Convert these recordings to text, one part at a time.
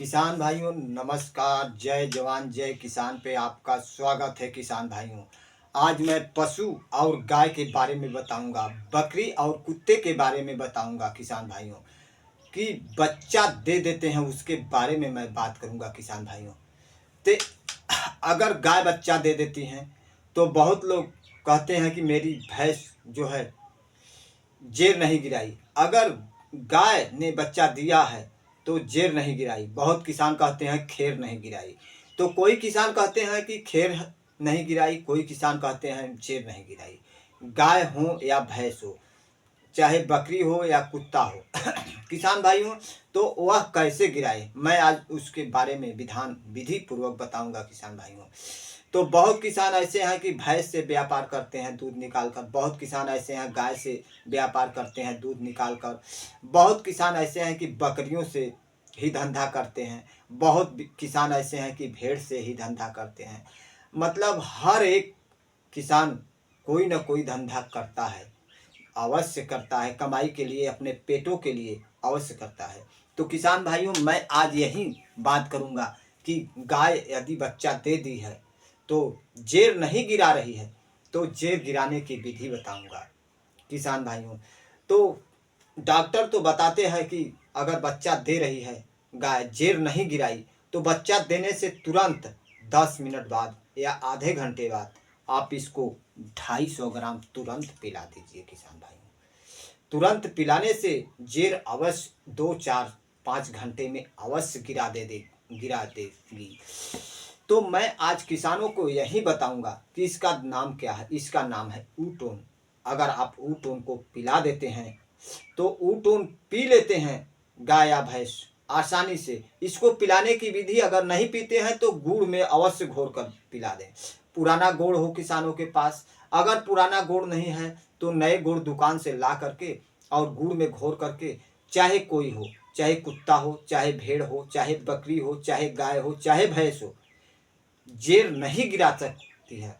किसान भाइयों नमस्कार। जय जवान जय किसान पे आपका स्वागत है। किसान भाइयों, आज मैं पशु और गाय के बारे में बताऊंगा, बकरी और कुत्ते के बारे में बताऊंगा। किसान भाइयों कि बच्चा दे देते हैं उसके बारे में मैं बात करूंगा। किसान भाइयों, ते अगर गाय बच्चा दे देती हैं तो बहुत लोग कहते हैं कि मेरी भैंस जो है जेर नहीं गिराई। अगर गाय ने बच्चा दिया है तो जेर नहीं गिराई। बहुत किसान कहते हैं खेर नहीं गिराई। तो कोई किसान कहते हैं कि खेर नहीं गिराई, कोई किसान कहते हैं जेर नहीं गिराई। गाय हो या भैंस हो, चाहे बकरी हो या कुत्ता हो किसान भाइयों, तो वह कैसे गिराए मैं आज उसके बारे में विधान विधि पूर्वक बताऊंगा। किसान भाइयों, तो बहुत किसान ऐसे हैं कि भैंस से व्यापार करते हैं दूध निकाल कर, बहुत किसान ऐसे हैं गाय से व्यापार करते हैं दूध निकाल कर, बहुत किसान ऐसे हैं कि बकरियों से ही धंधा करते हैं, बहुत किसान ऐसे हैं कि भेड़ से ही धंधा करते हैं। मतलब हर एक किसान कोई ना कोई धंधा करता है, अवश्य करता है, कमाई के लिए, अपने पेटों के लिए अवश्य करता है। तो किसान भाइयों, मैं आज यही बात करूंगा कि गाय यदि बच्चा दे दी है तो जेर नहीं गिरा रही है तो जेर गिराने की विधि बताऊंगा। किसान भाइयों, तो डॉक्टर तो बताते हैं कि अगर बच्चा दे रही है गाय, जेर नहीं गिराई, तो बच्चा देने से तुरंत 10 मिनट बाद या आधे घंटे बाद आप इसको 250 ग्राम तुरंत पिला दीजिए। किसान भाइयों, तुरंत पिलाने से जेर अवश्य 2 4 5 घंटे में अवश्य गिरा देगी। तो मैं आज किसानों को यही बताऊंगा कि इसका नाम क्या है। इसका नाम है ऊटोन। अगर आप ऊटोन को पिला देते हैं तो ऊटोन पी लेते हैं गाय या भैंस आसानी से। इसको पिलाने की विधि, अगर नहीं पीते हैं तो गुड़ में अवश्य घोर कर पिला दें। पुराना गुड़ हो किसानों के पास, अगर पुराना गुड़ नहीं है तो नए गुड़ दुकान से ला करके और गुड़ में घोर करके, चाहे कोई हो, चाहे कुत्ता हो, चाहे भेड़ हो, चाहे बकरी हो, चाहे गाय हो, चाहे भैंस हो, जेर नहीं गिरा सकती है।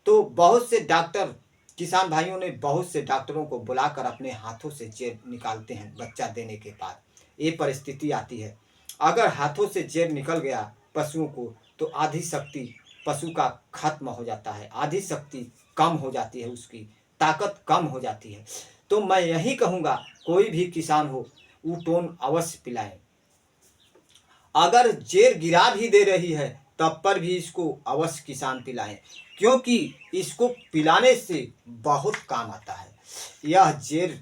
तो बहुत से डॉक्टर, किसान भाइयों ने बहुत से डॉक्टरों को बुलाकर अपने हाथों से जेर निकालते हैं बच्चा देने के बाद। ये परिस्थिति आती है, अगर हाथों से जेर निकल गया पशुओं को तो आधी शक्ति पशु का खत्म हो जाता है, आधी शक्ति कम हो जाती है, उसकी ताकत कम हो जाती है। तो मैं यही कहूँगा, कोई भी किसान हो ऊटोन अवश्य पिलाएं। अगर जेर गिरा भी दे रही है तब पर भी इसको अवश्य किसान पिलाएं, क्योंकि इसको पिलाने से बहुत काम आता है। यह जेर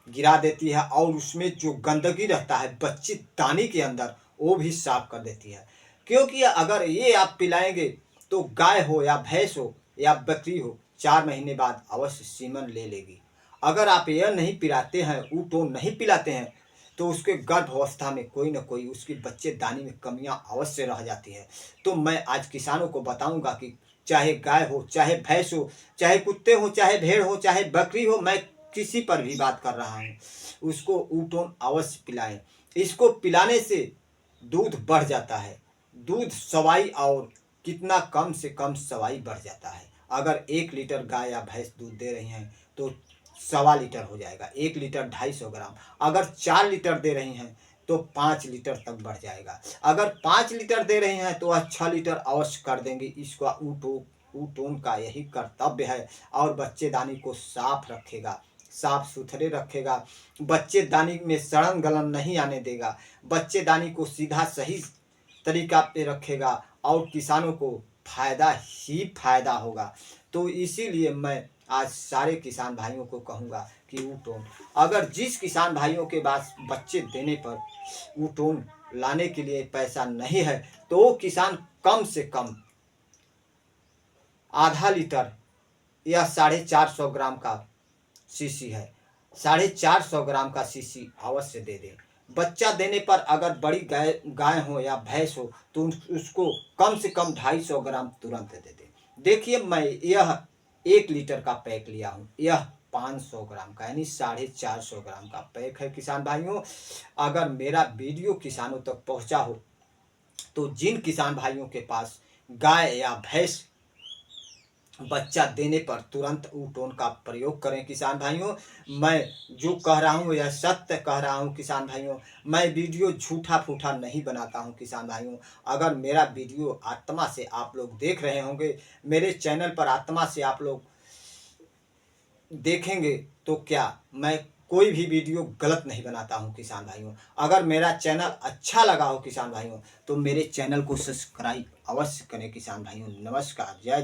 गिरा देती है और उसमें जो गंदगी रहता है बच्चे दानी के अंदर, वो भी साफ कर देती है। क्योंकि अगर ये आप पिलाएंगे तो गाय हो या भैंस हो या बकरी हो, 4 महीने बाद अवश्य सीमन ले लेगी। अगर आप यह नहीं पिलाते हैं, ऊटोन नहीं पिलाते हैं, तो उसके गर्भावस्था में कोई ना कोई उसकी बच्चेदानी में कमियां अवश्य रह जाती है। तो मैं आज किसानों को बताऊंगा कि चाहे गाय हो, चाहे भैंस हो, चाहे कुत्ते हो, चाहे भेड़ हो, चाहे बकरी हो, मैं किसी पर भी बात कर रहा हूँ, उसको ऊटोन अवश्य पिलाएं। इसको पिलाने से दूध बढ़ जाता है, दूध सवाई और कितना कम से कम सवाई बढ़ जाता है। अगर 1 लीटर गाय या भैंस दूध दे रही हैं तो 1.25 लीटर हो जाएगा, 1 लीटर 250 ग्राम। अगर 4 लीटर दे रही हैं तो 5 लीटर तक बढ़ जाएगा। अगर 5 लीटर दे रही हैं तो वह 6 लीटर अवश्य कर देंगी। इसका ऊटोन का यही कर्तव्य है, और बच्चेदानी को साफ रखेगा, साफ सुथरे रखेगा, बच्चेदानी में सड़न गलन नहीं आने देगा, बच्चेदानी को सीधा सही तरीका पे रखेगा और किसानों को फायदा ही फायदा होगा। तो इसीलिए मैं आज सारे किसान भाइयों को कहूँगा कि ऊटोन, अगर जिस किसान भाइयों के पास बच्चे देने पर ऊटोन लाने के लिए पैसा नहीं है तो वो किसान कम से कम आधा लीटर या 450 ग्राम का शीशी है, 450 ग्राम का शीशी अवश्य दे दें। बच्चा देने पर अगर बड़ी गाय हो या भैंस हो तो उसको कम से कम 250 ग्राम तुरंत दे दें। देखिए, मैं यह 1 लीटर का पैक लिया हूँ, यह 500 ग्राम का यानी 450 ग्राम का पैक है। किसान भाइयों, अगर मेरा वीडियो किसानों तक पहुँचा हो तो जिन किसान भाइयों के पास गाय या भैंस बच्चा देने पर तुरंत ऊ-टोन का प्रयोग करें किसान भाइयों। मैं जो कह रहा हूँ यह सत्य कह रहा हूँ किसान भाइयों। मैं वीडियो झूठा फूठा नहीं बनाता हूँ किसान भाइयों। अगर मेरा वीडियो आत्मा से आप लोग देख रहे होंगे, मेरे चैनल पर आत्मा से आप लोग देखेंगे, तो क्या मैं कोई भी वीडियो गलत नहीं बनाता हूँ किसान भाइयों। अगर मेरा चैनल अच्छा लगा हो किसान भाइयों, तो मेरे चैनल को सब्सक्राइब अवश्य करें किसान भाइयों। नमस्कार, जय